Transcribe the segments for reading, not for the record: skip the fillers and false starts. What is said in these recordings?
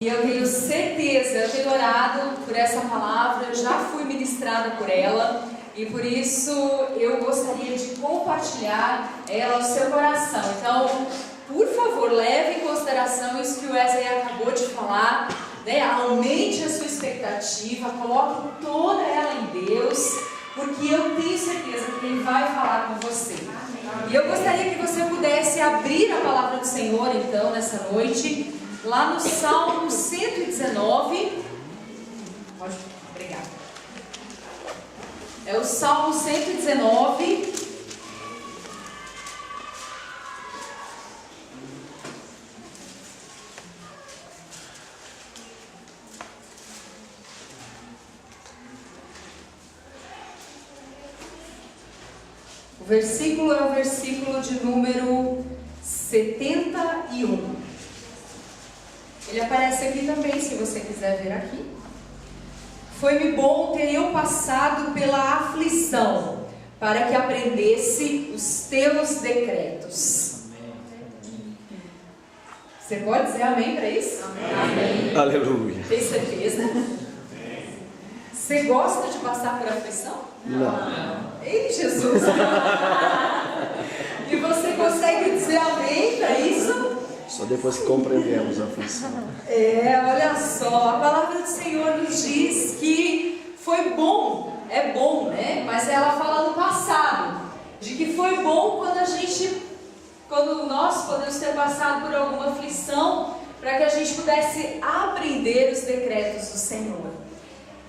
E eu tenho certeza, eu tenho orado por essa palavra, eu já fui ministrada por ela e por isso eu gostaria de compartilhar ela ao seu coração. Então, por favor, leve em consideração isso que o Wesley acabou de falar, né? Aumente a sua expectativa, coloque toda ela em Deus, porque eu tenho certeza que Ele vai falar com você. E eu gostaria que você pudesse abrir a palavra do Senhor, então, nessa noite, lá no Salmo 119. Pode, obrigada. É o Salmo 119. O versículo é o versículo de número 71. Ele aparece aqui também, se você quiser ver aqui. Foi-me bom ter eu passado pela aflição, para que aprendesse os teus decretos. Você pode dizer amém para isso? Amém. Aleluia. Tem certeza? Você gosta de passar por aflição? Não. Ei, Jesus! E você consegue dizer amém para isso? Só depois que compreendemos a aflição. Olha só, a palavra do Senhor nos diz que foi bom, é bom, né? Mas ela fala no passado, de que foi bom quando nós podemos ter passado por alguma aflição, para que a gente pudesse aprender os decretos do Senhor.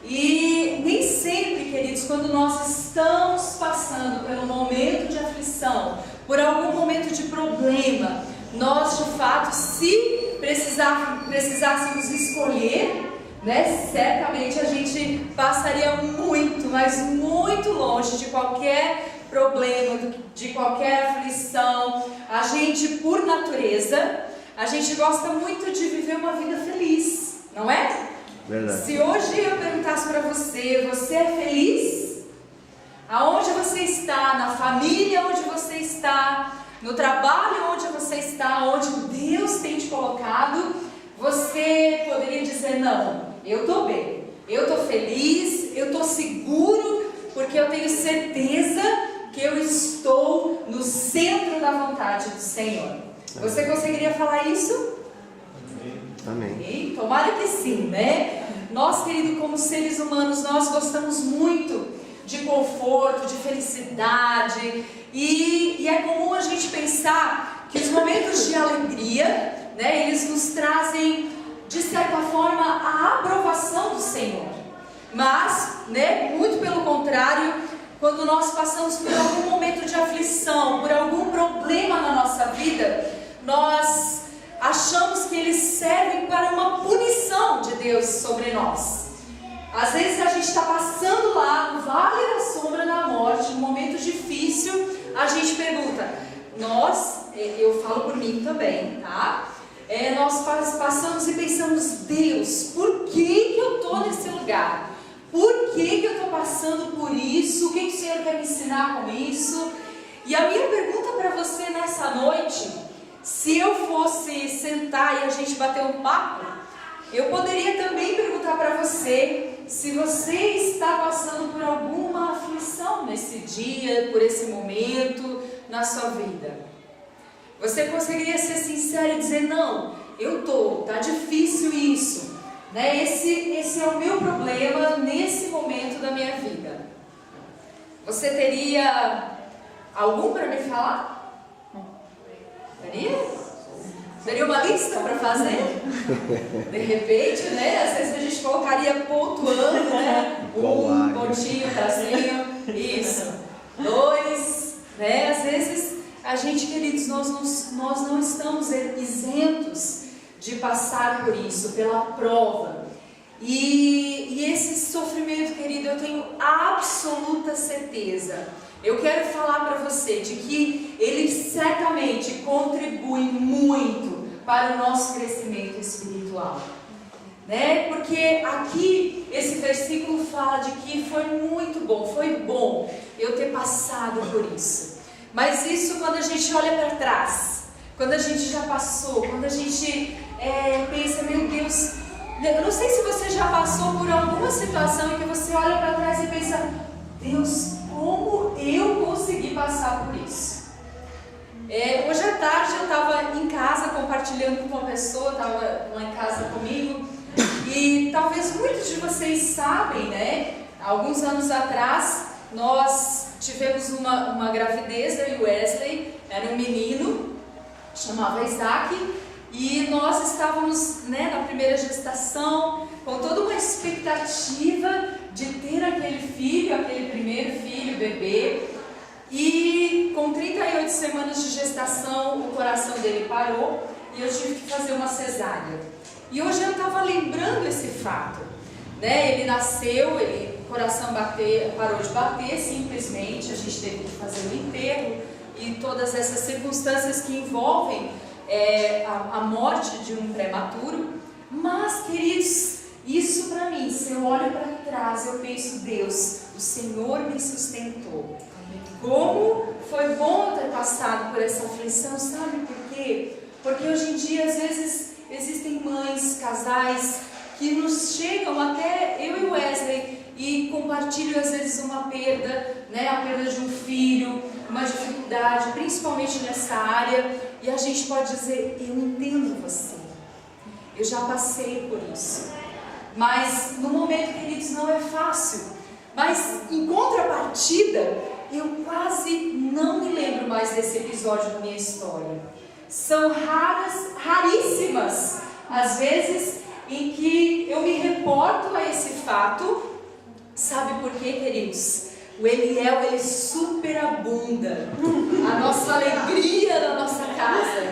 E nem sempre, queridos, quando nós estamos passando por um momento de aflição, por algum momento de problema, nós de fato, se precisássemos escolher, né, certamente a gente passaria muito, mas muito longe de qualquer problema, de qualquer aflição. A gente, por natureza, a gente gosta muito de viver uma vida feliz, não é? Verdade. Se hoje eu perguntasse para você, você é feliz? Aonde você está? Na família onde você está? No trabalho onde você está? Onde Deus tem te colocado? Você poderia dizer, não, eu estou bem, eu estou feliz, eu estou seguro, porque eu tenho certeza que eu estou no centro da vontade do Senhor. Você conseguiria falar isso? Amém. Tomara que sim, né? Nós, querido, como seres humanos, nós gostamos muito de conforto, de felicidade, e é comum a gente pensar que os momentos de alegria, né, eles nos trazem, de certa forma, a aprovação do Senhor. Mas, né, muito pelo contrário, quando nós passamos por algum momento de aflição, por algum problema na nossa vida, nós achamos que eles servem para uma punição de Deus sobre nós. Às vezes a gente está passando lá no vale da sombra da morte, num momento difícil, a gente pergunta, eu falo por mim também, tá? Nós passamos e pensamos, Deus, por que eu estou nesse lugar? Por que eu estou passando por isso? O que o Senhor quer me ensinar com isso? E a minha pergunta para você nessa noite, se eu fosse sentar e a gente bater um papo, eu poderia também perguntar para você se você está passando por alguma aflição nesse dia, por esse momento na sua vida. Você conseguiria ser sincero e dizer, não, eu estou, está difícil isso, né? Esse é o meu problema nesse momento da minha vida. Você teria algum para me falar? Teria? Seria uma lista para fazer? De repente, né? Às vezes a gente colocaria pontuando, né? Pontinho, tracinho, isso. 2, né? Às vezes a gente, queridos, nós não estamos isentos de passar por isso, pela prova. E esse sofrimento, querido, eu tenho absoluta certeza. Eu quero falar para você de que ele certamente contribui muito para o nosso crescimento espiritual, né? Porque aqui esse versículo fala de que foi muito bom, foi bom eu ter passado por isso. Mas isso quando a gente olha para trás, quando a gente já passou, quando a gente pensa, meu Deus, eu não sei se você já passou por alguma situação em que você olha para trás e pensa, Deus, como eu consegui passar por isso? Hoje à tarde eu estava em casa compartilhando com uma pessoa, estava lá em casa comigo, e talvez muitos de vocês sabem, né? Alguns anos atrás nós tivemos uma gravidez, eu e Wesley, era um menino, chamava Isaac, e nós estávamos, né, na primeira gestação, com toda uma expectativa de ter aquele filho, aquele primeiro filho, bebê. E com 38 semanas de gestação, o coração dele parou e eu tive que fazer uma cesárea. E hoje eu estava lembrando esse fato, né? Ele nasceu, o coração parou de bater simplesmente, a gente teve que fazer o enterro e todas essas circunstâncias que envolvem a morte de um prematuro. Mas, queridos, isso para mim, se eu olho para trás, eu penso, Deus, o Senhor me sustentou. Como foi bom ter passado por essa aflição, sabe por quê? Porque hoje em dia, às vezes, existem mães, casais, que nos chegam até eu e Wesley e compartilham às vezes uma perda, né? A perda de um filho, uma dificuldade, principalmente nessa área, e a gente pode dizer, eu entendo você, eu já passei por isso. Mas no momento, queridos, não é fácil. Mas em contrapartida, eu quase não me lembro mais desse episódio da minha história. São raríssimas as vezes em que eu me reporto a esse fato. Sabe por quê, queridos? O Eliel, ele superabunda a nossa alegria na nossa casa.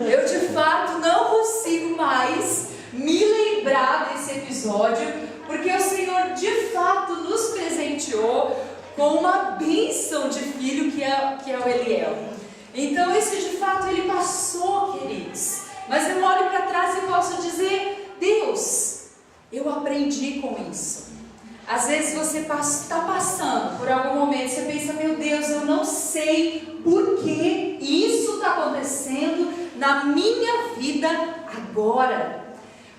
Eu de fato não consigo mais me lembrar desse episódio, porque o Senhor de fato nos presenteou com uma bênção de filho que é o Eliel. Então esse de fato ele passou, queridos. Mas eu olho para trás e posso dizer, Deus, eu aprendi com isso. Às vezes você está passando por algum momento, você pensa, meu Deus, eu não sei por que isso está acontecendo na minha vida agora.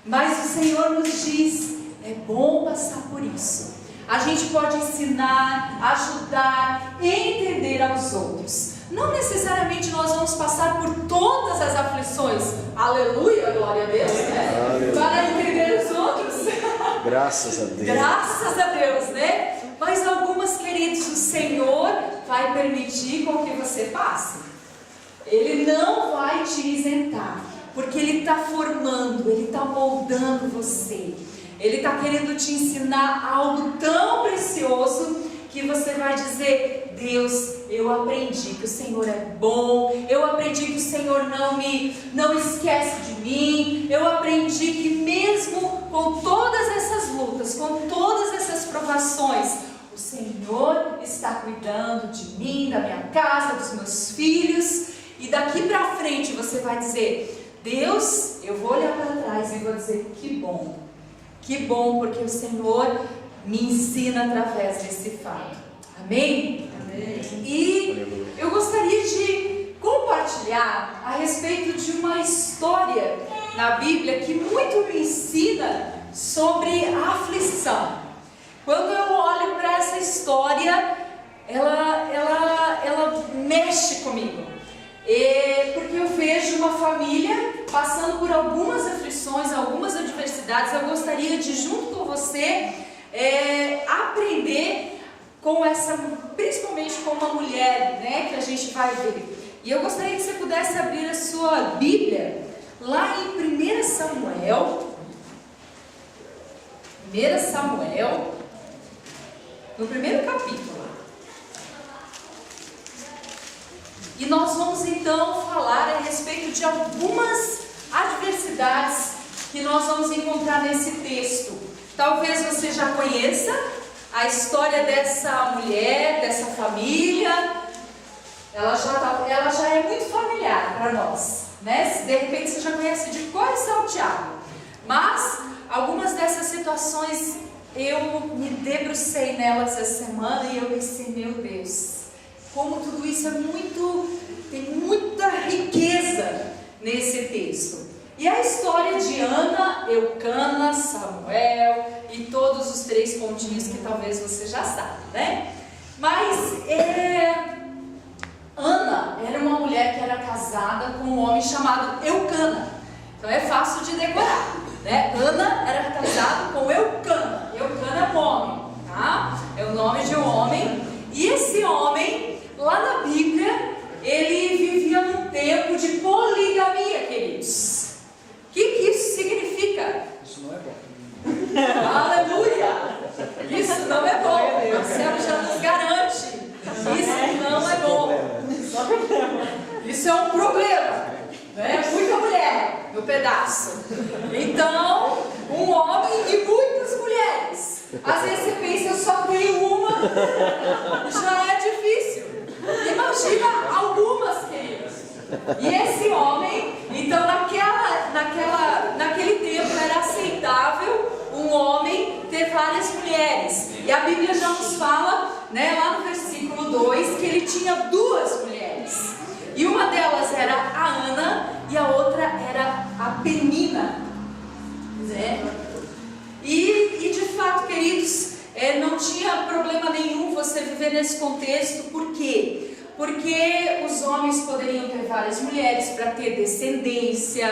Mas o Senhor nos diz, é bom passar por isso. A gente pode ensinar, ajudar e entender aos outros. Não necessariamente nós vamos passar por todas as aflições, aleluia, glória a Deus, né? Para entender os outros. Graças a Deus. Graças a Deus, né? Mas algumas, queridos, o Senhor vai permitir com que você passe. Ele não vai te isentar, porque Ele está formando, Ele está moldando você. Ele está querendo te ensinar algo tão precioso que você vai dizer, Deus, eu aprendi que o Senhor é bom, eu aprendi que o Senhor não esquece de mim, eu aprendi que mesmo com todas essas lutas, com todas essas provações, o Senhor está cuidando de mim, da minha casa, dos meus filhos, e daqui para frente você vai dizer, Deus, eu vou olhar para trás e vou dizer, que bom, porque o Senhor me ensina através desse fato. Amém? Amém. E eu gostaria de compartilhar a respeito de uma história na Bíblia que muito me ensina sobre a aflição. Quando eu olho para essa história, ela mexe comigo. Porque eu vejo uma família passando por algumas aflições, algumas adversidades. Eu gostaria de, junto com você, aprender com essa, principalmente com uma mulher, né, que a gente vai ver. E eu gostaria que você pudesse abrir a sua Bíblia lá em 1 Samuel, no primeiro capítulo. E nós vamos então falar a respeito de algumas adversidades que nós vamos encontrar nesse texto. Talvez você já conheça a história dessa mulher, dessa família. Ela já é muito familiar para nós, né? De repente você já conhece de cor e salteado. Mas algumas dessas situações eu me debrucei nelas essa semana e eu pensei, meu Deus, como tudo isso tem muita riqueza nesse texto. E a história de Ana, Eucana, Samuel e todos os 3 pontinhos que talvez você já saiba, né? Mas Ana era uma mulher que era casada com um homem chamado Eucana. Então é fácil de decorar, né? Ana era casada com Eucana. Eucana é um homem, tá? É o nome de um homem. E esse homem, lá na Bíblia, ele vivia num tempo de poligamia, queridos. O que isso significa? Isso não é bom. Aleluia! Isso não é bom. Marcelo já nos garante. Isso não é bom. Isso é um problema. Né? Muita mulher no pedaço. Então, um homem e muitas mulheres. Às vezes você pensa, eu só tenho uma, já é difícil. Imagina algumas, queridos. E esse homem, então naquele tempo era aceitável um homem ter várias mulheres. E a Bíblia já nos fala, né, lá no versículo 2, que ele tinha 2 mulheres. E uma delas era a Ana e a outra era a Penina. Né? E de fato, queridos, não tinha problema nenhum você viver nesse contexto. Por quê? Porque os homens poderiam ter várias mulheres para ter descendência,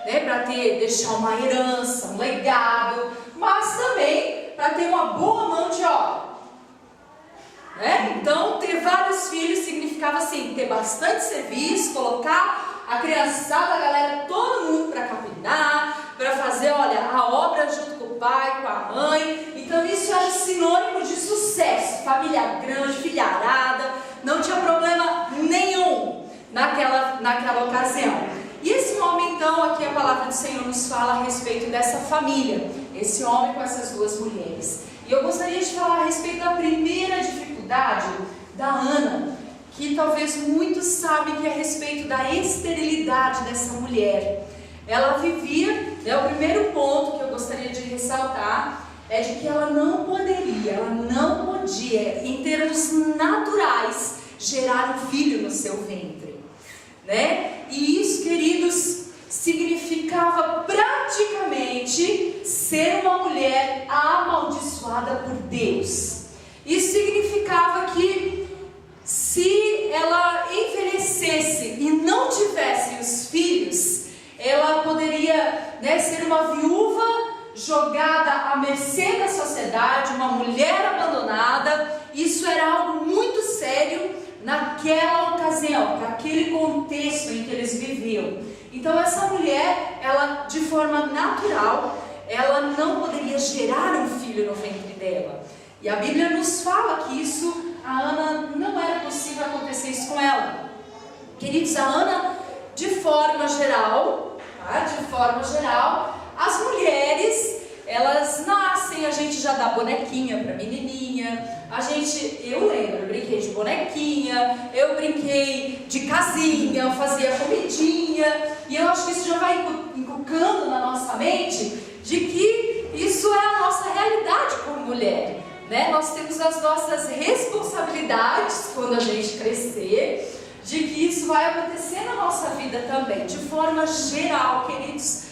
né, para deixar uma herança, um legado, mas também para ter uma boa mão de obra. Né? Então, ter vários filhos significava assim, ter bastante serviço, colocar a criançada, a galera, todo mundo para capinar, para fazer, olha, a obra junto com o pai, com a mãe. Então, isso era sinônimo de sucesso, família grande, filharada. Não tinha problema nenhum naquela ocasião. E esse homem, então, aqui a palavra do Senhor nos fala a respeito dessa família. Esse homem com essas 2 mulheres. E eu gostaria de falar a respeito da primeira dificuldade da Ana, que talvez muitos sabem que é a respeito da esterilidade dessa mulher. Ela vivia, né, o primeiro ponto que eu gostaria de ressaltar é de que ela não podia, em termos naturais, gerar um filho no seu ventre, né? E isso, queridos, significava praticamente ser uma mulher amaldiçoada por Deus. Isso significava que se ela envelhecesse e não tivesse os filhos, ela poderia, né, ser uma viúva jogada à mercê da sociedade, uma mulher abandonada. Isso era algo muito sério naquela ocasião, naquele contexto em que eles viviam. Então essa mulher, ela de forma natural, ela não poderia gerar um filho no ventre dela. E a Bíblia nos fala que isso, a Ana, não era possível acontecer isso com ela. Queridos, a Ana, de forma geral, as mulheres, elas nascem, a gente já dá bonequinha para menininha, eu lembro, eu brinquei de bonequinha, eu brinquei de casinha, eu fazia comidinha, e eu acho que isso já vai inculcando na nossa mente de que isso é a nossa realidade como mulher, né? Nós temos as nossas responsabilidades quando a gente crescer, de que isso vai acontecer na nossa vida também. De forma geral, queridos,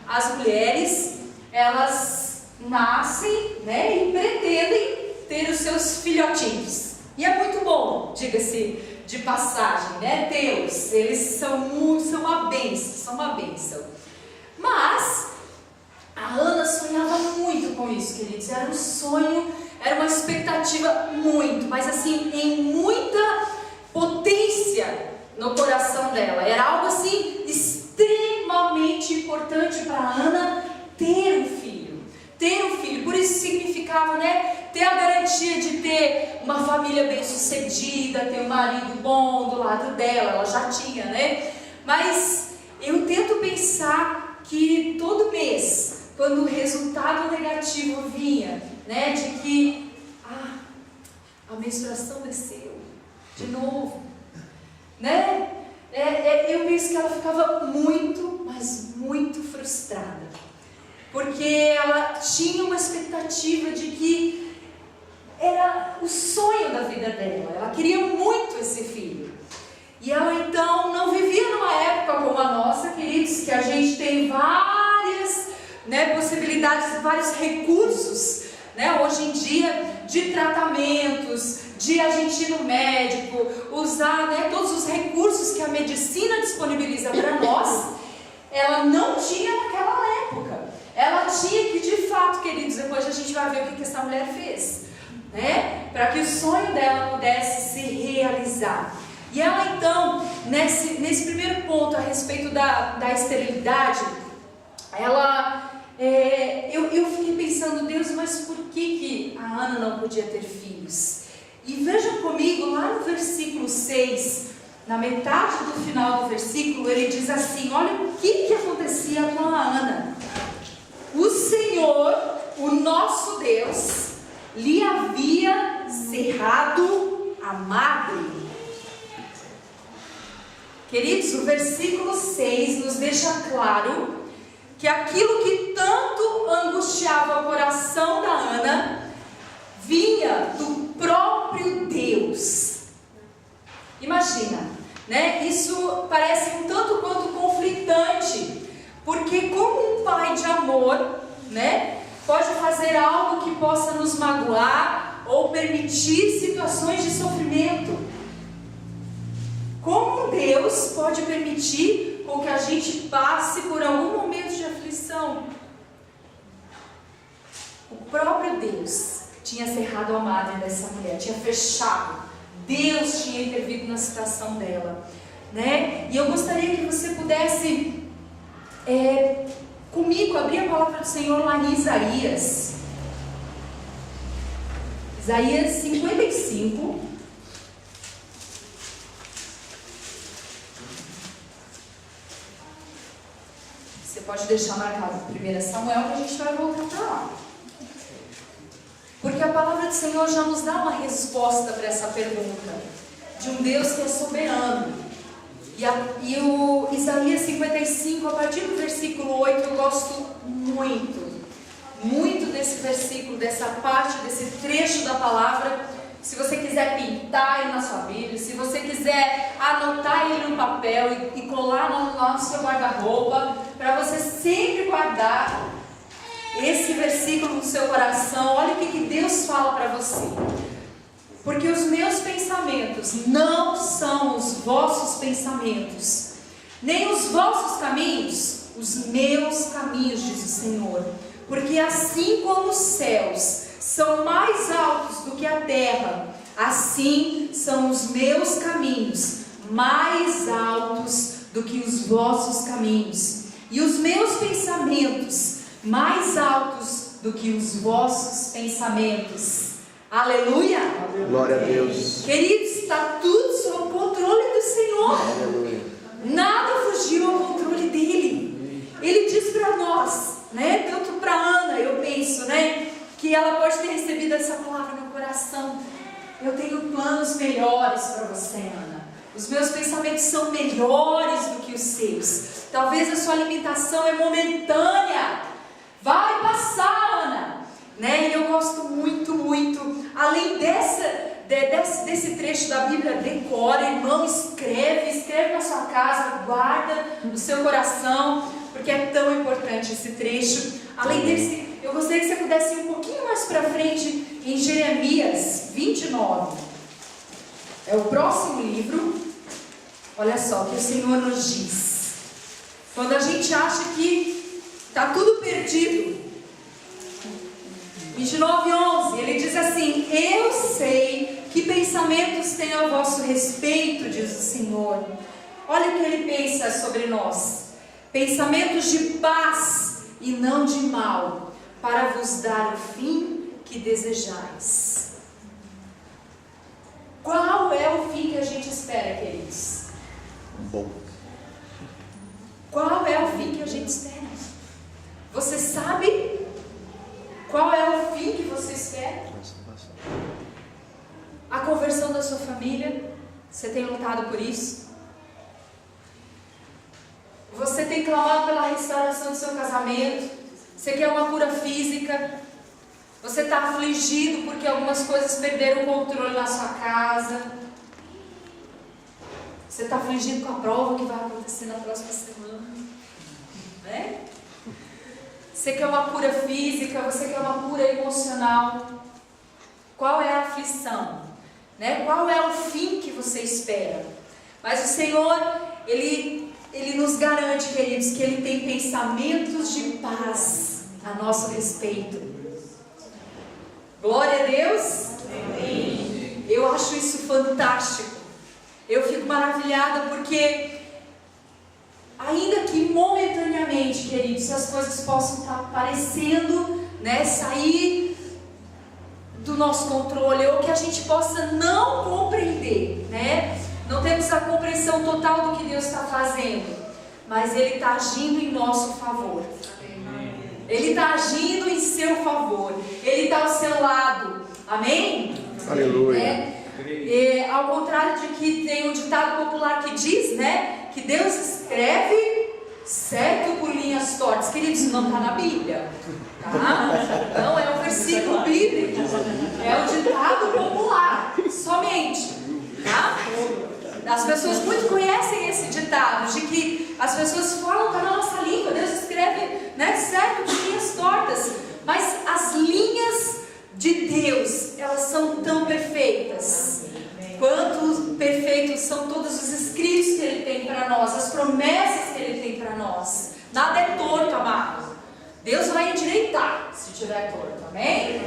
as mulheres, elas nascem, né, e pretendem ter os seus filhotinhos. E é muito bom, diga-se de passagem, né, tê-los. Eles são uma bênção. Mas a Ana sonhava muito com isso, queridos. Era um sonho, era uma expectativa muito, mas assim, em muita potência no coração dela. Era algo assim extremamente importante para Ana ter um filho. Por isso significava, né, ter a garantia de ter uma família bem sucedida, ter um marido bom do lado dela. Ela já tinha, né? Mas eu tento pensar que todo mês, quando o resultado negativo vinha, né, de que a menstruação desceu de novo, né? Eu penso que ela ficava muito, mas muito frustrada, porque ela tinha uma expectativa de que era o sonho da vida dela, ela queria muito esse filho, e ela então não vivia numa época como a nossa, queridos, que a gente tem vários possibilidades, vários recursos, né, hoje em dia, de tratamentos, de a gente ir no médico, usar, né, todos os recursos que a medicina disponibiliza para nós, ela não tinha naquela época. Ela tinha que, de fato, queridos, depois a gente vai ver o que essa mulher fez, né, para que o sonho dela pudesse se realizar. E ela então, nesse primeiro ponto a respeito da esterilidade, eu fiquei pensando, Deus, mas por que a Ana não podia ter filhos? E vejam comigo, lá no versículo 6, na metade do final do versículo, ele diz assim, olha o que acontecia com a Ana. O Senhor, o nosso Deus, lhe havia cerrado a madre. Queridos, o versículo 6 nos deixa claro que aquilo que tanto angustiava o coração da Ana vinha do próprio Deus. Imagina, né? Isso parece um tanto quanto conflitante, porque como um pai de amor, né, pode fazer algo que possa nos magoar ou permitir situações de sofrimento? Como Deus pode permitir com que a gente passe por algum momento de aflição? O próprio Deus tinha cerrado a madre dessa mulher, tinha fechado. Deus tinha intervido na situação dela, né? E eu gostaria que você pudesse comigo abrir a palavra do Senhor lá em Isaías 55. Você pode deixar marcado 1 Samuel, que a gente vai voltar para lá. Porque a palavra do Senhor já nos dá uma resposta para essa pergunta, de um Deus que é soberano. E o Isaías 55, a partir do versículo 8, eu gosto muito desse versículo, dessa parte, desse trecho da palavra. Se você quiser pintar ele na sua Bíblia, se você quiser anotar ele no papel e colar lá no seu guarda-roupa, para você sempre guardar esse versículo no seu coração. Olha o que Deus fala para você. Porque os meus pensamentos não são os vossos pensamentos, nem os vossos caminhos, os meus caminhos, diz o Senhor. Porque assim como os céus são mais altos do que a terra, assim são os meus caminhos mais altos do que os vossos caminhos, e os meus pensamentos mais altos do que os vossos pensamentos. Aleluia! Glória a Deus. Queridos, está tudo sob o controle do Senhor. Aleluia. Nada fugiu ao controle dele. Ele diz para nós, né, tanto para Ana, eu penso, né, que ela pode ter recebido essa palavra no coração. Eu tenho planos melhores para você, Ana. Os meus pensamentos são melhores do que os seus. Talvez a sua limitação é momentânea. Vai passar, Ana. Né? E eu gosto muito, além desse trecho da Bíblia, decora, irmão, escreve na sua casa, guarda no seu coração, porque é tão importante esse trecho. Além desse, eu gostaria que você pudesse ir um pouquinho mais para frente em Jeremias 29. É o próximo livro. Olha só o que o Senhor nos diz. Quando a gente acha que está tudo perdido, 29:11, ele diz assim: eu sei que pensamentos tenho a vosso respeito, diz o Senhor. Olha o que ele pensa sobre nós: pensamentos de paz e não de mal, para vos dar o fim que desejais. Qual é o fim que a gente espera, queridos? Bom. Qual é o fim que a gente espera? Você sabe qual é o fim que você espera? A conversão da sua família? Você tem lutado por isso? Você tem clamado pela restauração do seu casamento? Você quer uma cura física? Você está afligido porque algumas coisas perderam o controle na sua casa? Você está afligido com a prova que vai acontecer na próxima semana? Né? Você quer uma cura física, você quer uma cura emocional. Qual é a aflição? Né? Qual é o fim que você espera? Mas o Senhor, Ele nos garante, queridos, que Ele tem pensamentos de paz a nosso respeito. Glória a Deus. Amém. Eu acho isso fantástico. Eu fico maravilhada porque, ainda que momentaneamente, queridos, as coisas possam estar parecendo, né, sair do nosso controle, ou que a gente possa não compreender, né? Não temos a compreensão total do que Deus está fazendo, mas Ele está agindo em nosso favor. Ele está agindo em seu favor. Ele está ao seu lado. Amém? Aleluia. Ao contrário de que tem um ditado popular que diz, né, que Deus escreve certo por linhas tortas. Queridos, não está na Bíblia, tá? Não é um versículo bíblico, é um ditado popular somente, tá? As pessoas muito conhecem esse ditado, de que as pessoas falam, está na nossa língua, Deus escreve, né, certo por linhas tortas, mas as linhas de Deus, elas são tão perfeitas. Quanto perfeitos são todos os escritos que Ele tem para nós, as promessas que Ele tem para nós. Nada é torto, amado. Deus vai endireitar se tiver torto, amém?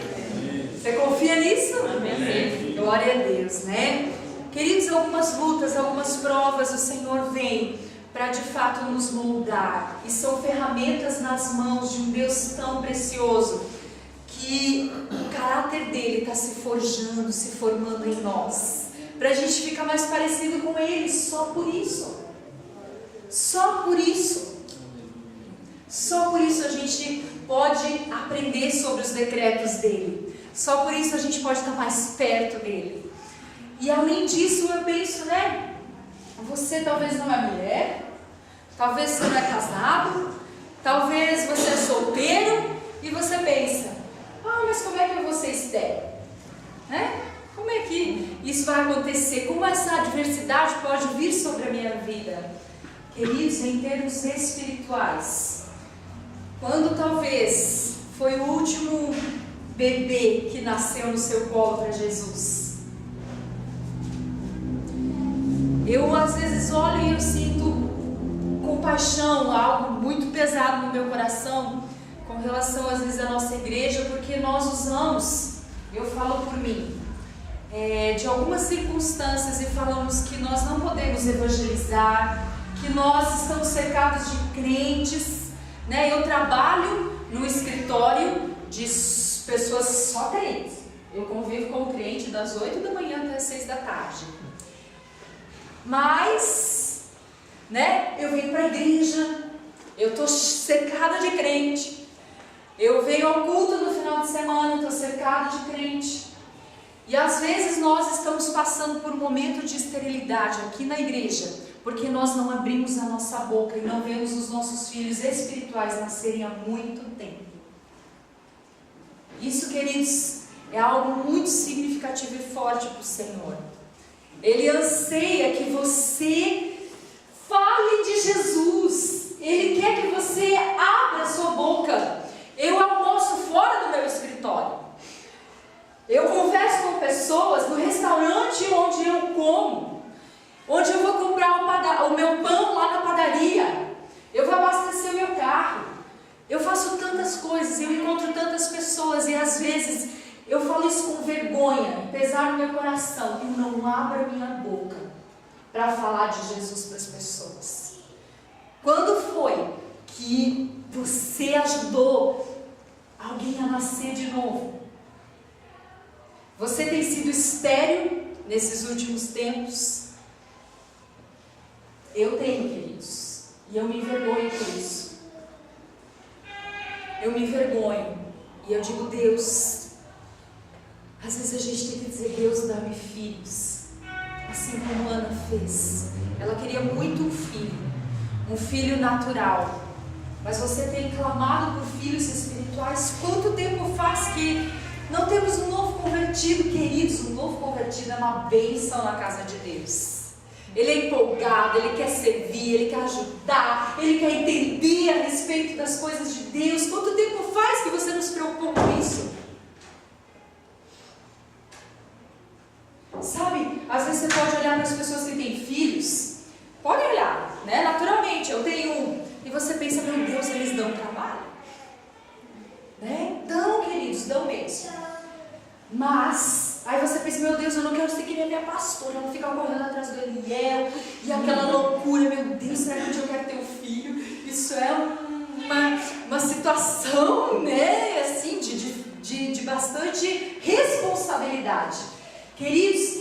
Você confia nisso? Amém. Glória a Deus, né? Queridos, algumas lutas, algumas provas, o Senhor vem para de fato nos moldar. E são ferramentas nas mãos de um Deus tão precioso, que o caráter dele está se forjando, se formando em nós, para a gente ficar mais parecido com Ele, só por isso. Só por isso. Só por isso a gente pode aprender sobre os decretos dele. Só por isso a gente pode estar mais perto dele. E além disso, eu penso, né? Você talvez não é mulher, talvez você não é casado, talvez você é solteiro, e você pensa, mas como é que eu vou ser estéril? Né? Como é que isso vai acontecer? Como essa adversidade pode vir sobre a minha vida? Queridos, em termos espirituais, quando talvez foi o último bebê que nasceu no seu colo para Jesus, eu às vezes olho e eu sinto compaixão, algo muito pesado no meu coração, com relação às vezes à nossa igreja, porque nós usamos, eu falo por mim, de algumas circunstâncias, e falamos que nós não podemos evangelizar, que nós estamos cercados de crentes, né? Eu trabalho num escritório de pessoas só crentes. Eu convivo com o crente das 8 da manhã até as 6 da tarde. Mas, né, eu venho para a igreja, eu estou cercada de crente. Eu venho ao culto no final de semana, estou cercada de crente. E às vezes nós estamos passando por um momento de esterilidade aqui na igreja, porque nós não abrimos a nossa boca e não vemos os nossos filhos espirituais nascerem há muito tempo. Isso, queridos, é algo muito significativo e forte para o Senhor. Ele anseia que você fale de Jesus. Ele quer que você abra a sua boca. Eu almoço fora do meu escritório. Eu converso com pessoas no restaurante onde eu como, onde eu vou comprar o meu pão lá na padaria. Eu vou abastecer o meu carro. Eu faço tantas coisas, eu encontro tantas pessoas e às vezes eu falo isso com vergonha, pesar no meu coração. Eu não abro a minha boca para falar de Jesus para as pessoas. Quando foi que você ajudou alguém a nascer de novo? Você tem sido estéril nesses últimos tempos? Eu tenho, queridos, e eu me envergonho por isso. Eu me envergonho e eu digo, Deus, às vezes a gente tem que dizer, Deus, dá-me filhos, assim como Ana fez. Ela queria muito um filho natural, mas você tem clamado por filhos espirituais. Quanto tempo faz que não temos um novo convertido, queridos? Um novo convertido é uma bênção na casa de Deus. Ele é empolgado, ele quer servir, ele quer ajudar, ele quer entender a respeito das coisas de Deus. Quanto tempo faz que você não se preocupou com isso? Sabe, às vezes você pode olhar para as pessoas que têm filhos, pode olhar, né? Naturalmente, eu tenho um, e você pensa, meu Deus, eles dão trabalho, né? Dão, queridos, dão mesmo. Mas, aí você pensa, meu Deus, eu não quero ser que nem a minha pastora, eu vou ficar correndo atrás do Eliel, e aquela loucura, meu Deus, será que um dia eu quero ter um filho? Isso é uma situação, né, assim, de bastante responsabilidade. Queridos,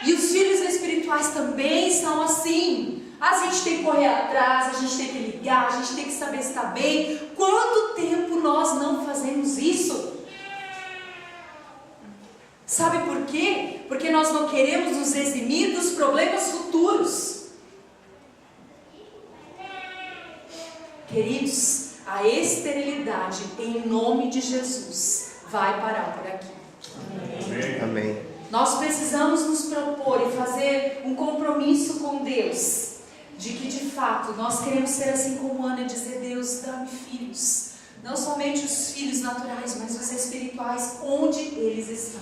e os filhos espirituais também são assim. A gente tem que correr atrás, a gente tem que ligar, a gente tem que saber se está bem. Quanto tempo nós não fazemos isso? Sabe por quê? Porque nós não queremos nos eximir dos problemas futuros. Queridos, a esterilidade em nome de Jesus vai parar por aqui. Amém. Nós precisamos nos propor e fazer um compromisso com Deus, de que de fato nós queremos ser assim como Ana e dizer, Deus, dá-me filhos, não somente os filhos naturais, mas os espirituais, onde eles estão.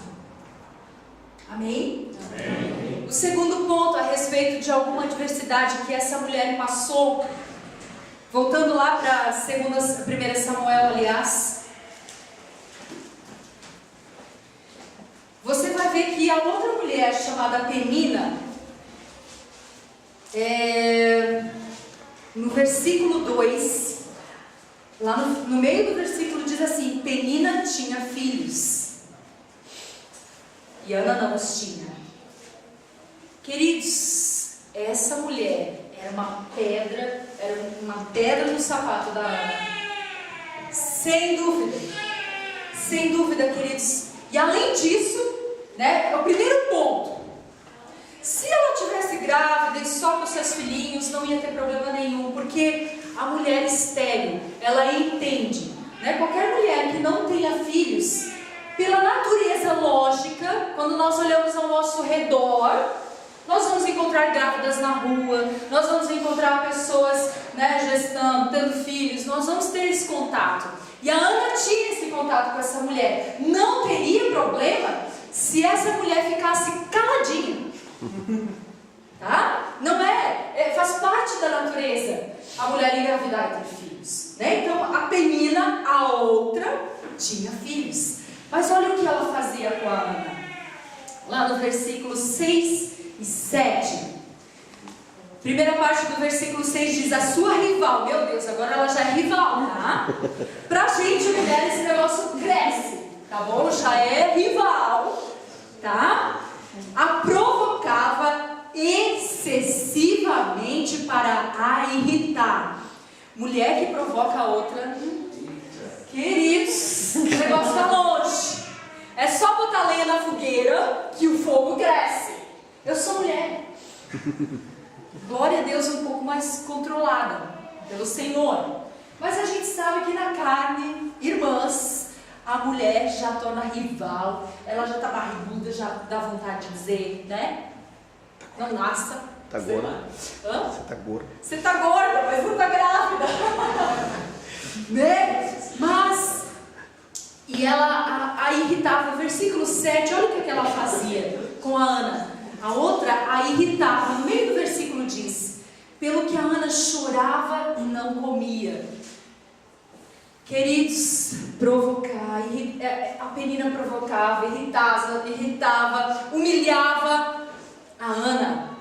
Amém? Amém. O segundo ponto a respeito de alguma adversidade que essa mulher passou, voltando lá para 1 Samuel, aliás, você vai ver que a outra mulher chamada Penina, no versículo 2, lá no meio do versículo diz assim, Penina tinha filhos, e Ana não os tinha. Queridos, essa mulher era uma pedra no sapato da Ana, sem dúvida, queridos. E além disso, né, é o primeiro ponto. Se ela tivesse grávida e só com seus filhinhos, não ia ter problema nenhum, porque a mulher estéril, ela entende, né? Qualquer mulher que não tenha filhos, pela natureza lógica, quando nós olhamos ao nosso redor, nós vamos encontrar grávidas na rua, nós vamos encontrar pessoas, né, gestando, tendo filhos, nós vamos ter esse contato. E a Ana tinha esse contato com essa mulher. Não teria problema se essa mulher ficasse caladinha. Tá? Não faz parte da natureza a mulher engravidar e ter filhos, né? Então a Penina, a outra, tinha filhos. Mas olha o que ela fazia com a Ana. Lá no versículo 6 e 7. Primeira parte do versículo 6 diz, a sua rival, meu Deus, agora ela já é rival, tá? Pra gente, mulher, esse negócio cresce, tá bom? Já é rival, tá? A provocava excessivamente para a irritar. Mulher que provoca a outra, queridos, o negócio tá longe. É só botar lenha na fogueira que o fogo cresce. Eu sou mulher. Glória a Deus, um pouco mais controlada pelo Senhor. Mas a gente sabe que na carne, irmãs, a mulher já torna rival. Ela já está barriguda, já dá vontade de dizer, né? Não nasça. Tá gorda. Hã? Você tá gorda. Você tá gorda, mas não tá grávida. Né? Mas, e ela a irritava. Versículo 7, olha o que ela fazia com a Ana. A outra a irritava. No meio do versículo diz, pelo que a Ana chorava e não comia. Queridos, provocar, a Penina provocava, irritava, humilhava a Ana.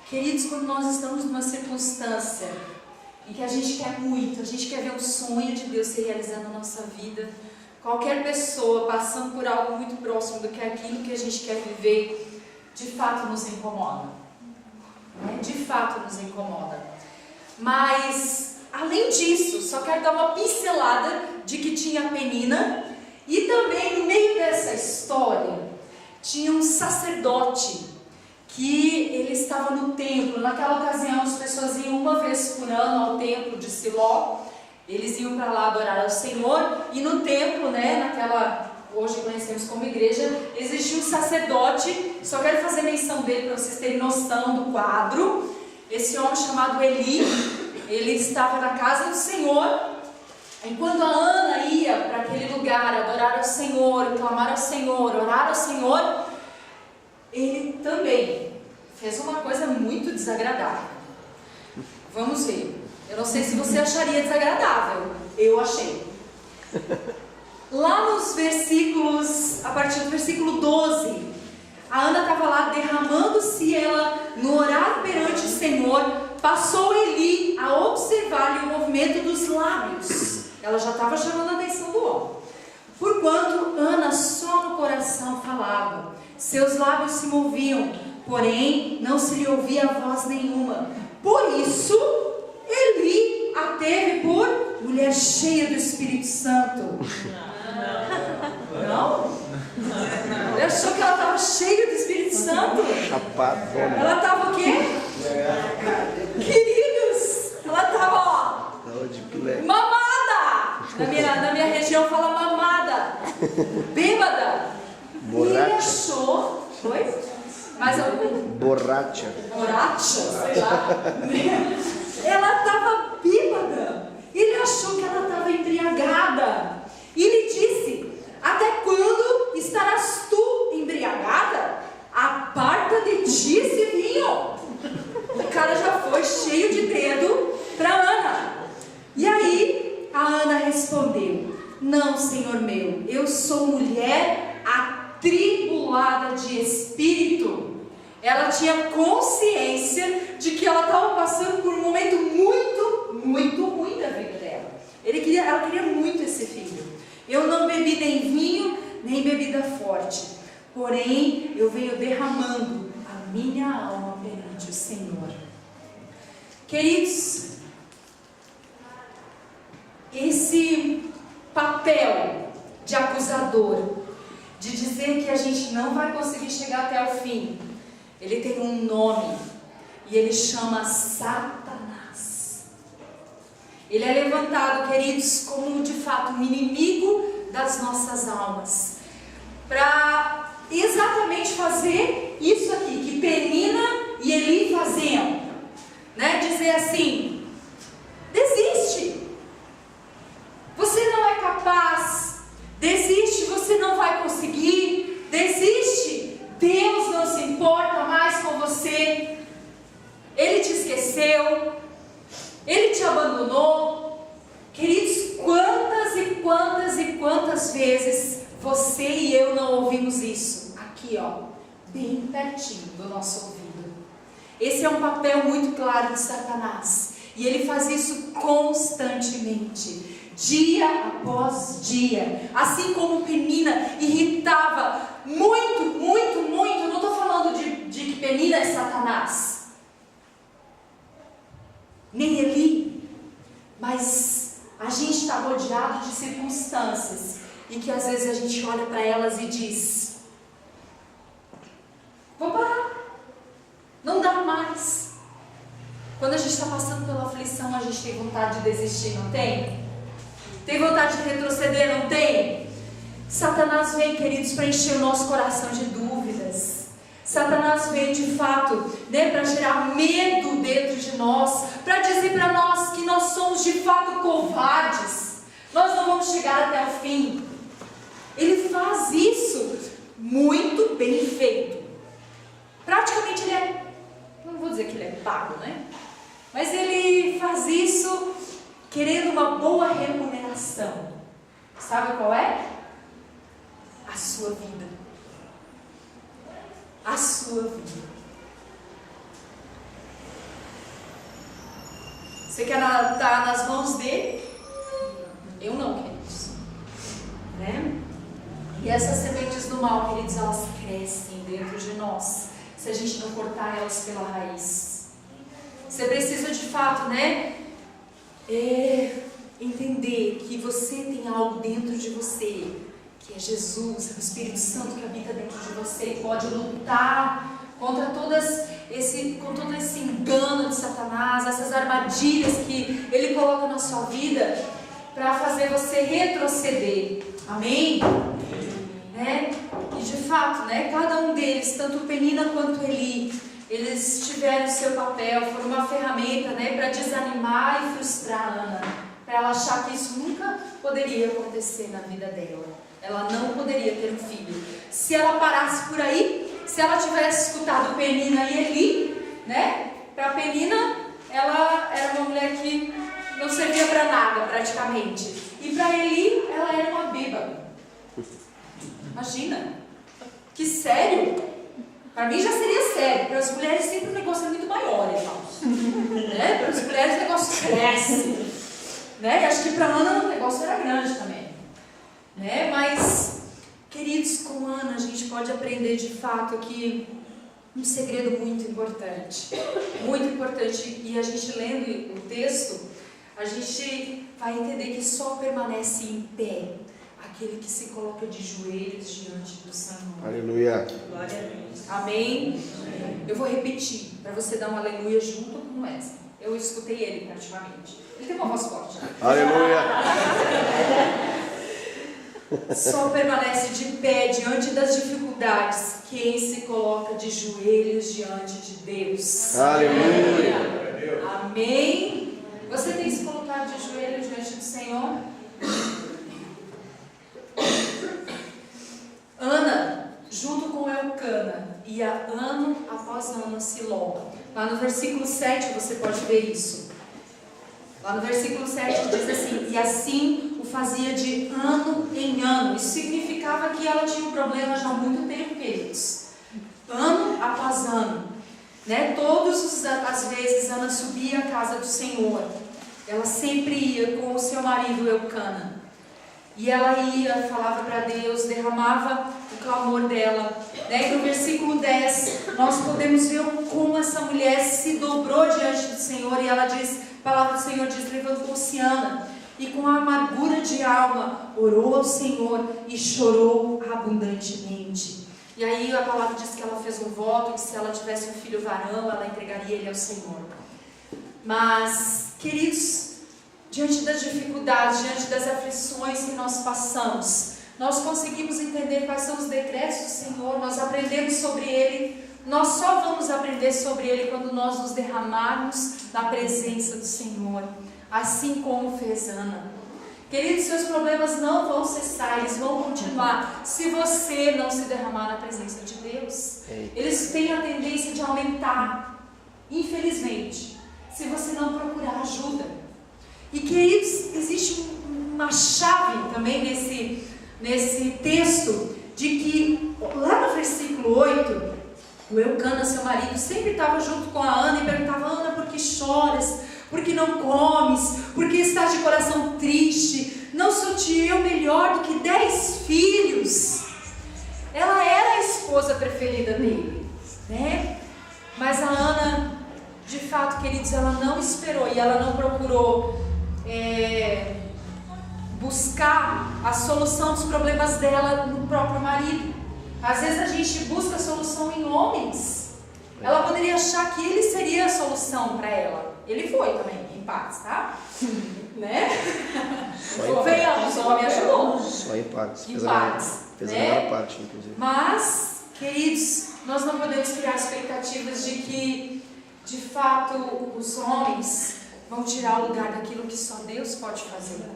Queridos, quando nós estamos numa circunstância em que a gente quer muito, a gente quer ver um sonho de Deus se realizando na nossa vida, qualquer pessoa passando por algo muito próximo do que aquilo que a gente quer viver, de fato nos incomoda, né? De fato nos incomoda. Mas, além disso, só quero dar uma pincelada de que tinha a Penina, e também no meio dessa história, tinha um sacerdote, que ele estava no templo. Naquela ocasião as pessoas iam uma vez por ano ao templo de Siló, eles iam para lá adorar ao Senhor, e no templo, né, hoje conhecemos como igreja, existia um sacerdote, só quero fazer menção dele para vocês terem noção do quadro. Esse homem chamado Eli, ele estava na casa do Senhor, enquanto a Ana ia para aquele lugar adorar ao Senhor, clamar ao Senhor, orar ao Senhor, ele também fez uma coisa muito desagradável. Vamos ver. Eu não sei se você acharia desagradável, eu achei. Lá nos versículos, a partir do versículo 12, a Ana estava lá derramando-se, ela no orar perante o Senhor, passou Eli a observar-lhe o movimento dos lábios. Ela já estava chamando a atenção do homem. Porquanto Ana só no coração falava, seus lábios se moviam, porém não se lhe ouvia voz nenhuma. Por isso, Eli a teve por mulher cheia do Espírito Santo. Não? Ele achou que ela estava cheia do Espírito Santo. Chapadona. Ela estava o quê? Queridos, ela estava, mamada. Na minha região fala mamada. Bêbada. Borracha. E ele achou, foi? Mais algum? Borracha. Borracha, sei lá. Ela estava bêbada. Ele achou que ela estava embriagada. E ele disse, até quando estarás tu embriagada? Aparta de ti esse vinho. O cara já foi cheio de dedo para Ana. E aí a Ana respondeu, não, Senhor meu, eu sou mulher atribulada de espírito. Ela tinha consciência de que ela estava passando por um momento muito, muito ruim da vida dela. Ela queria muito esse filho. Eu não bebi nem vinho, nem bebida forte, porém eu venho derramando a minha alma perante o Senhor. Queridos, esse papel de acusador, de dizer que a gente não vai conseguir chegar até o fim, ele tem um nome, e ele chama Satanás. Ele é levantado, queridos, como de fato um inimigo das nossas almas, para exatamente fazer isso aqui, que Penina e Eli faziam, né? Dizer assim, desiste, você não é capaz, desiste, você não vai conseguir, desiste, Deus não se importa mais com você, Ele te esqueceu, Ele te abandonou. Queridos, quantas e quantas e quantas vezes você e eu não ouvimos isso? Aqui, ó, bem pertinho do nosso ouvido. Esse é um papel muito claro de Satanás, e ele faz isso constantemente, dia após dia. Assim como Penina irritava muito, muito, muito. Não estou falando de que Penina é Satanás, nem Eli, mas a gente está rodeado de circunstâncias e que às vezes a gente olha para elas e diz, vou parar, não dá mais. Quando a gente está passando pela aflição, a gente tem vontade de desistir, não tem? Tem vontade de retroceder, não tem? Satanás vem, queridos, para encher o nosso coração de dúvidas. Satanás vem de fato, né, para gerar medo dentro de nós, para dizer para nós que nós somos de fato covardes, nós não vamos chegar até o fim. Ele faz isso muito bem feito. Praticamente ele é, não vou dizer que ele é pago, né? Mas ele faz isso querendo uma boa remuneração. Sabe qual é? A sua vida. A sua vida. Você quer estar nas mãos dele? Eu não, queridos. Né? E essas sementes do mal, queridos, elas crescem dentro de nós, se a gente não cortar elas pela raiz. Você precisa de fato, né? Entender que você tem algo dentro de você, que é Jesus, é o Espírito Santo que habita dentro de você, e pode lutar contra todo esse engano de Satanás, essas armadilhas que ele coloca na sua vida, para fazer você retroceder. Amém? fato, né, cada um deles, tanto Penina quanto Eli, eles tiveram o seu papel, foram uma ferramenta, né, para desanimar e frustrar a Ana, para ela achar que isso nunca poderia acontecer na vida dela. Ela não poderia ter um filho. Se ela parasse por aí, se ela tivesse escutado Penina e Eli, né, para Penina, ela era uma mulher que não servia para nada praticamente. E para Eli, ela era uma bêbada. Imagina, que sério? Para mim já seria sério. Para as mulheres sempre o negócio é muito maior, irmãos. Né? Para as mulheres o negócio cresce. Né? E acho que para Ana o negócio era grande também. Né? Mas, queridos, com Ana a gente pode aprender de fato aqui um segredo muito importante. Muito importante. E a gente lendo o texto, a gente vai entender que só permanece em pé aquele que se coloca de joelhos diante do Senhor. Aleluia. Glória a Deus. Amém? Eu vou repetir, para você dar um aleluia junto com essa. Eu escutei ele praticamente. Ele tem uma voz forte. Né? Aleluia. Só permanece de pé diante das dificuldades quem se coloca de joelhos diante de Deus. Aleluia. Amém? Você tem se colocado de joelhos diante do Senhor? Ana, junto com Elcana, ia ano após ano a Siló. Lá no versículo 7 você pode ver isso. Lá no versículo 7 diz assim: e assim o fazia de ano em ano. Isso significava que ela tinha um problema já há muito tempo, queridos. Ano após ano, né? Todas as vezes Ana subia à casa do Senhor. Ela sempre ia com o seu marido Elcana. E ela ia, falava para Deus, derramava o clamor dela. Né? E no versículo 10, nós podemos ver como essa mulher se dobrou diante do Senhor. E ela diz, a palavra do Senhor diz: levantou-se Ana, e com amargura de alma, orou ao Senhor e chorou abundantemente. E aí a palavra diz que ela fez um voto, que se ela tivesse um filho varão, ela entregaria ele ao Senhor. Mas, queridos, diante das dificuldades, diante das aflições que nós passamos, nós conseguimos entender quais são os decretos do Senhor, nós aprendemos sobre Ele. Nós só vamos aprender sobre Ele quando nós nos derramarmos na presença do Senhor, assim como fez Ana. Queridos, seus problemas não vão cessar, eles vão continuar se você não se derramar na presença de Deus. Eles têm a tendência de aumentar, infelizmente, se você não procurar ajuda. E, queridos, existe uma chave também nesse texto, de que lá no versículo 8, o Elcana, seu marido, sempre estava junto com a Ana e perguntava: Ana, por que choras? Por que não comes? Por que estás de coração triste? Não sou eu melhor do que 10 filhos? Ela era a esposa preferida dele, né? Mas a Ana, de fato, queridos, ela não esperou e ela não procurou buscar a solução dos problemas dela no próprio marido. Às vezes a gente busca a solução em homens. Ela poderia achar que ele seria a solução para ela. Ele foi também, em partes, tá? Né? Venhamos, o homem ajudou. Só em partes. Em partes. Fez né? a maior parte, inclusive. Mas, queridos, nós não podemos criar expectativas de que, de fato, os homens vão tirar o lugar daquilo que só Deus pode fazer.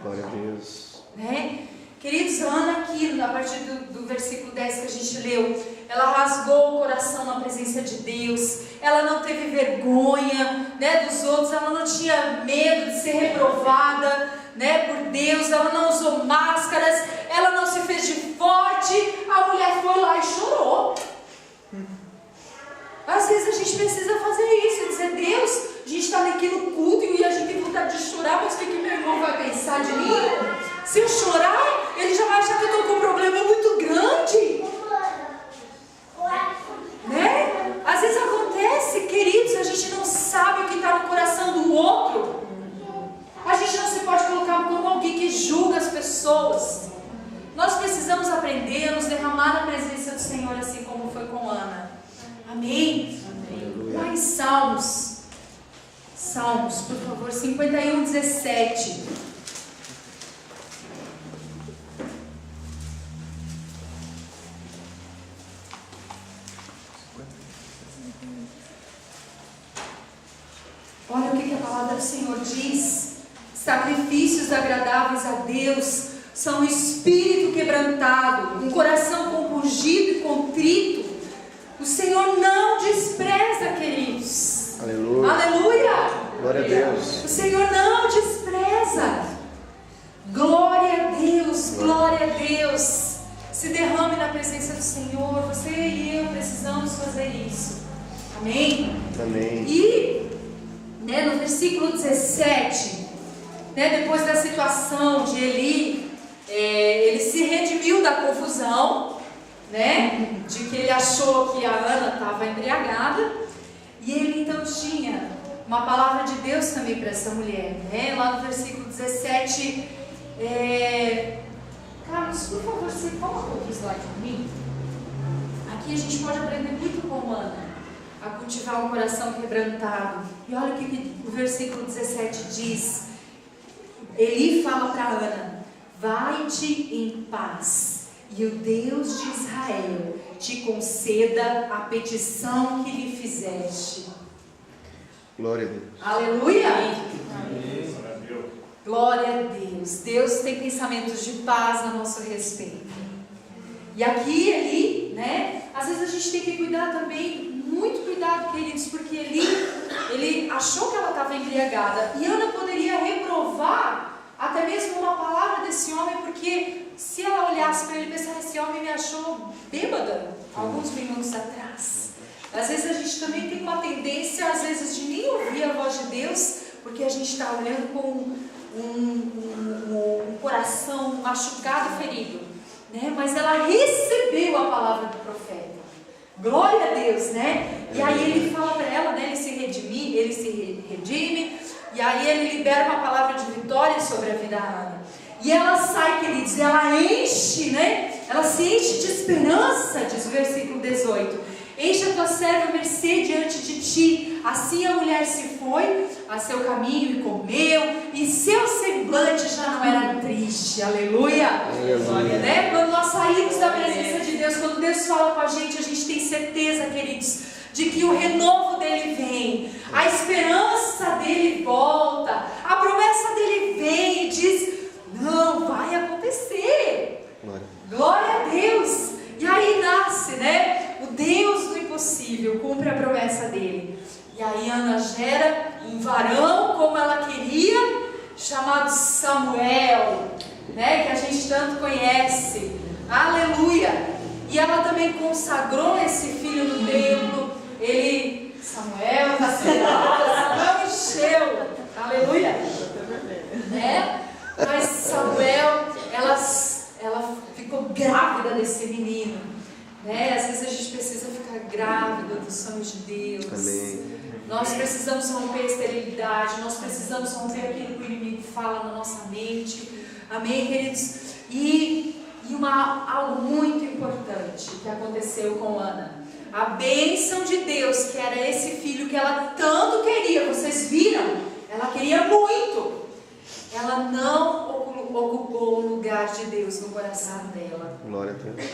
Glória a Deus. Né? Queridos, Ana aqui, a partir do versículo 10 que a gente leu, ela rasgou o coração na presença de Deus, ela não teve vergonha, né, dos outros, ela não tinha medo de ser reprovada, né, por Deus, ela não usou máscaras, ela não se fez de forte, a mulher foi lá e chorou. Às vezes a gente precisa fazer isso, dizer: Deus, a gente está aqui no culto e a gente tem vontade de chorar, mas o que meu irmão vai pensar de mim? Se eu chorar, ele já vai achar que eu estou com um problema muito grande. Né? Às vezes acontece, queridos, a gente não sabe o que está no coração do outro. A gente não se pode colocar como alguém que julga as pessoas. Nós precisamos aprender a nos derramar na presença do Senhor, assim como foi com Ana. Amém? Lá em Salmos, por favor, 51, 17. a palavra do Senhor diz: sacrifícios agradáveis a Deus são um espírito quebrantado, um coração compungido e contrito. O Senhor não despreza, queridos. Aleluia. Aleluia. Glória a Deus. O Senhor não despreza. Glória a Deus, glória a Deus. Se derrame na presença do Senhor. Você e eu precisamos fazer isso. Amém? Amém. E no versículo 17, depois da situação de Eli, ele se redimiu da confusão, de que ele achou que a Ana estava embriagada, e ele então tinha uma palavra de Deus também para essa mulher, lá no versículo 17. Carlos, por favor, você coloca outro slide para mim. Aqui a gente pode aprender muito com Ana a cultivar um coração quebrantado. E olha o que o versículo 17 diz. Eli fala para Ana: vai-te em paz, e o Deus de Israel te conceda a petição que lhe fizeste. Glória a Deus. Aleluia! Amém. Glória a Deus. Deus tem pensamentos de paz a nosso respeito. E aqui, Eli, às vezes a gente tem que cuidar também, muito cuidado, queridos, porque ele achou que ela estava embriagada, e Ana poderia reprovar até mesmo uma palavra desse homem, porque se ela olhasse para ele e pensasse: esse homem me achou bêbada alguns minutos atrás. Às vezes a gente também tem uma tendência, às vezes, de nem ouvir a voz de Deus, porque a gente está olhando com um coração machucado, ferido, mas ela recebeu a palavra do profeta. Glória a Deus, E aí ele fala para ela, ele se redime, e aí ele libera uma palavra de vitória sobre a vida da Ana. E ela sai, queridos, ela enche, ela se enche de esperança, diz o versículo 18. Enche a tua serva mercê diante de ti. Assim a mulher se foi a seu caminho e comeu, e seu semblante já não era triste. Aleluia. Aleluia. Quando nós saímos da presença de Deus, quando Deus fala com a gente tem certeza, queridos, de que o renovo dele vem, a esperança dele volta, a promessa dele vem e diz: não, vai acontecer. Glória a Deus. E aí nasce, o Deus do impossível cumpre a promessa dele. E aí Ana gera um varão como ela queria, chamado Samuel, que a gente tanto conhece. Aleluia. E ela também consagrou esse filho no templo. Samuel encheu. Aleluia. Mas Samuel, ela ficou grávida desse menino. Às vezes a gente precisa ficar grávida dos sonhos de Deus. Amém. Nós precisamos romper a esterilidade. Nós precisamos romper aquilo que o inimigo fala na nossa mente. Amém, queridos? E algo muito importante que aconteceu com Ana. A bênção de Deus, que era esse filho que ela tanto queria. Vocês viram? Ela queria muito. Ela não ocupou o lugar de Deus no coração dela. Glória a Deus.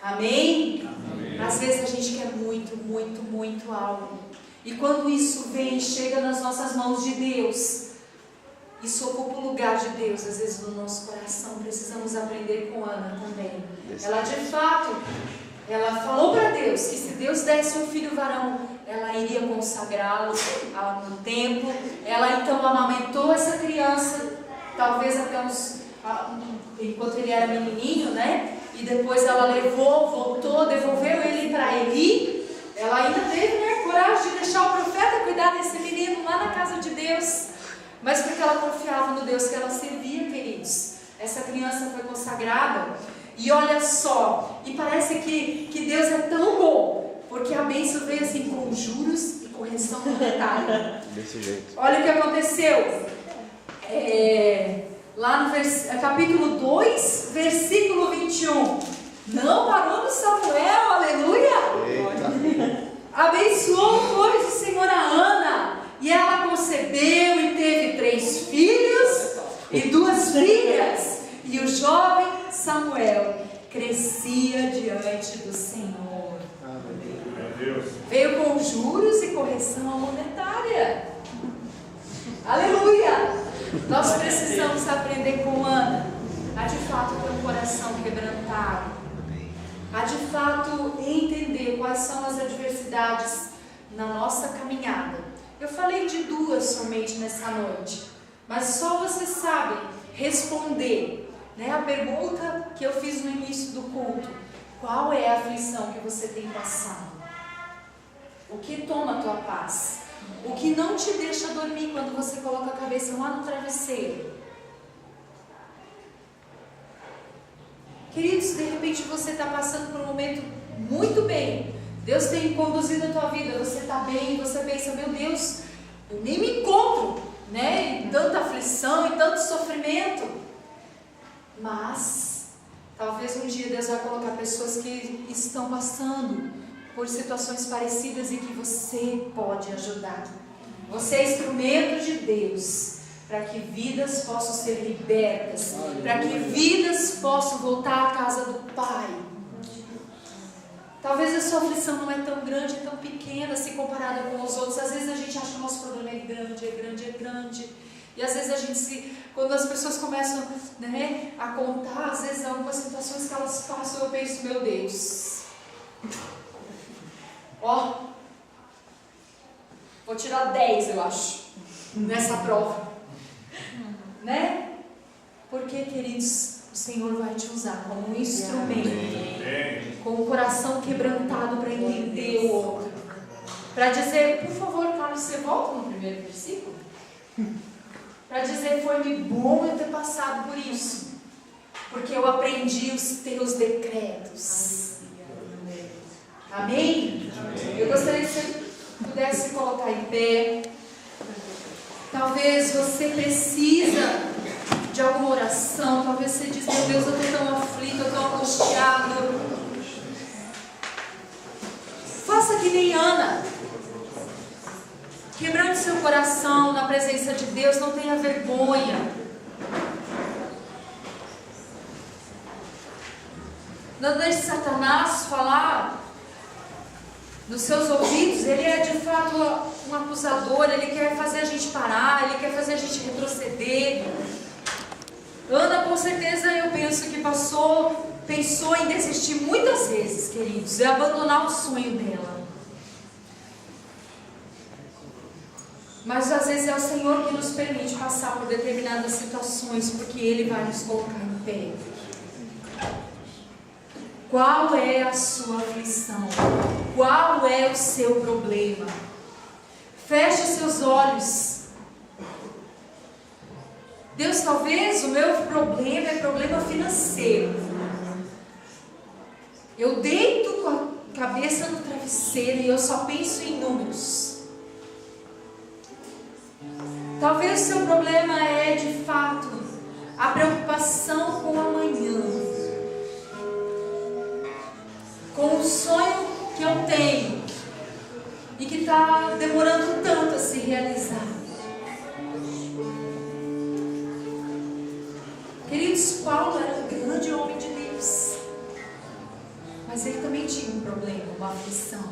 Amém? Amém? Às vezes a gente quer muito, muito, muito algo. E quando isso vem, chega nas nossas mãos de Deus, isso ocupa o lugar de Deus, às vezes, no nosso coração. Precisamos aprender com Ana também. Ela, de fato, ela falou para Deus que se Deus desse um filho varão, ela iria consagrá-lo no templo. Ela então amamentou essa criança, talvez até enquanto ele era menininho, E depois ela levou, voltou, devolveu ele para Eli. Ela ainda teve coragem de deixar o profeta cuidar desse menino lá na casa de Deus. Mas porque ela confiava no Deus que ela servia, queridos. Essa criança foi consagrada. E olha só, e parece que Deus é tão bom, porque a bênção veio assim com juros e correção monetária. Desse jeito. Olha o que aconteceu. Lá no capítulo 2, versículo 21. Não parou no Samuel, aleluia. Eita. Abençoou, pois, o Senhor a Ana, e ela concebeu e teve 3 filhos e 2 filhas. E o jovem Samuel crescia diante do Senhor. Veio com juros e correção monetária. Aleluia! Nós precisamos aprender com Ana a de fato ter um coração quebrantado, a de fato entender quais são as adversidades na nossa caminhada. Eu falei de 2 somente nessa noite, mas só vocês sabem responder, né, a pergunta que eu fiz no início do culto: qual é a aflição que você tem passado? O que toma a tua paz? O que não te deixa dormir quando você coloca a cabeça lá no travesseiro? Queridos, de repente você está passando por um momento muito bem, Deus tem conduzido a tua vida, você está bem, e você pensa: meu Deus, eu nem me encontro, né, em tanta aflição, em tanto sofrimento. Mas talvez um dia Deus vai colocar pessoas que estão passando por situações parecidas e que você pode ajudar. Você é instrumento de Deus para que vidas possam ser libertas, para que vidas possam voltar à casa do Pai. Talvez a sua aflição não é tão grande, é tão pequena se comparada com os outros. Às vezes a gente acha que o nosso problema é grande, é grande, é grande. E às vezes a gente, quando as pessoas começam, né, a contar, às vezes algumas situações que elas passam, eu penso: meu Deus, ó, vou tirar 10, eu acho, nessa prova, né? Porque, queridos, o Senhor vai te usar como um instrumento, com o coração quebrantado para entender o outro, para dizer: por favor, Carlos, você volta no primeiro versículo? Para dizer: foi-me bom eu ter passado por isso, porque eu aprendi os teus decretos. Amém? Eu gostaria que você pudesse se colocar em pé. Talvez você precisa de alguma oração. Talvez você diz: meu Deus, eu estou tão aflito, eu estou angustiado. Faça que nem Ana. Quebrando seu coração na presença de Deus, não tenha vergonha. Não deixe Satanás falar nos seus ouvidos. Ele é de fato um acusador, ele quer fazer a gente parar, ele quer fazer a gente retroceder. Ana, com certeza, eu penso que pensou em desistir muitas vezes, queridos, e abandonar o sonho dela. Mas às vezes é o Senhor que nos permite passar por determinadas situações, porque Ele vai nos colocar em pé. Qual é a sua aflição? Qual é o seu problema? Feche seus olhos. Deus, talvez o meu problema é problema financeiro. Eu deito com a cabeça no travesseiro e eu só penso em números. Talvez o seu problema é, de fato, a preocupação com o amanhã, com o sonho que eu tenho e que está demorando tanto a se realizar. Queridos, Paulo era um grande homem de Deus, mas ele também tinha um problema, uma aflição.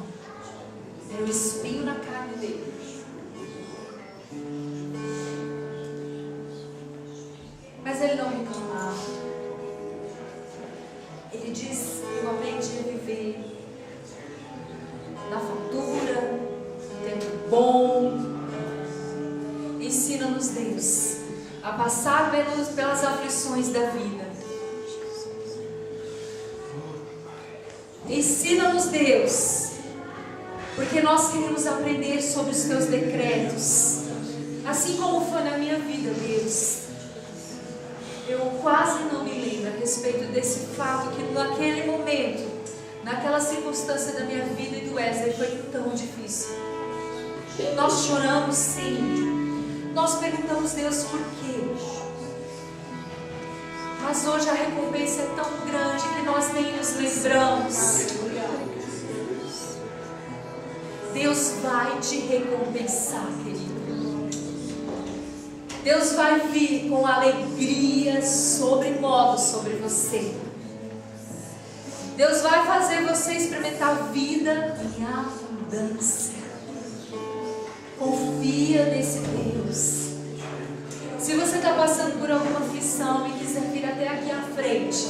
Era o espinho na carne dele. Mas ele não reclamava. Ele diz: eu aprendi a viver na fartura, no tempo bom. Ensina-nos, Deus, a passar pelas aflições da vida. Ensina-nos, Deus, porque nós queremos aprender sobre os teus decretos, assim como foi na minha vida, Deus. Eu quase não me lembro a respeito desse fato que naquele momento, naquela circunstância da minha vida e do Wesley, foi tão difícil. Nós choramos, sim. Nós perguntamos, Deus, por quê? Mas hoje a recompensa é tão grande que nós nem nos lembramos. Deus vai te recompensar, querido. Deus vai vir com alegria sobremodo sobre você. Deus vai fazer você experimentar vida em abundância. Confia nesse Deus. Se você está passando por alguma aflição e quiser vir até aqui à frente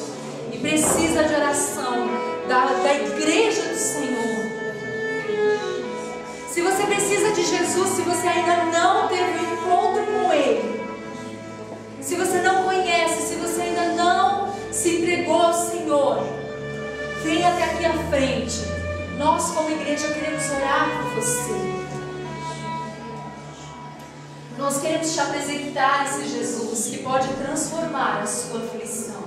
e precisa de oração da igreja do Senhor, se você precisa de Jesus, se você ainda não teve um encontro com Ele, se você não conhece, se você ainda não se entregou ao Senhor, venha até aqui à frente. Nós como igreja queremos orar por você. Nós queremos te apresentar esse Jesus que pode transformar a sua aflição.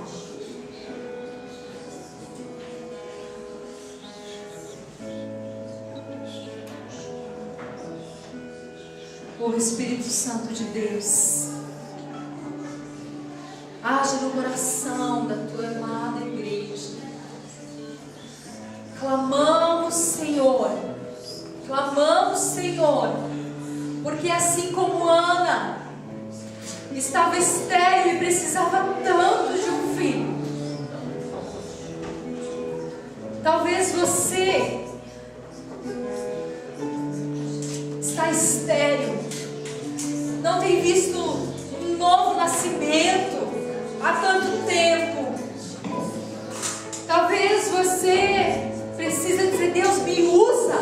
O Espírito Santo de Deus, age no coração da tua amada igreja. Clamamos, Senhor, porque assim como Ana estava estéril e precisava tanto de um filho, talvez você está estéril, não tem visto um novo nascimento há tanto tempo. Talvez você precisa dizer: Deus, me usa,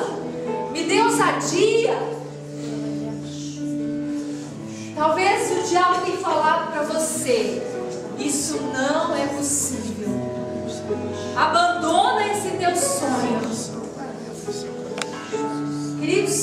me dê ousadia. Talvez o diabo tenha falado para você: isso não é possível, abandona esse teu sonho. Queridos,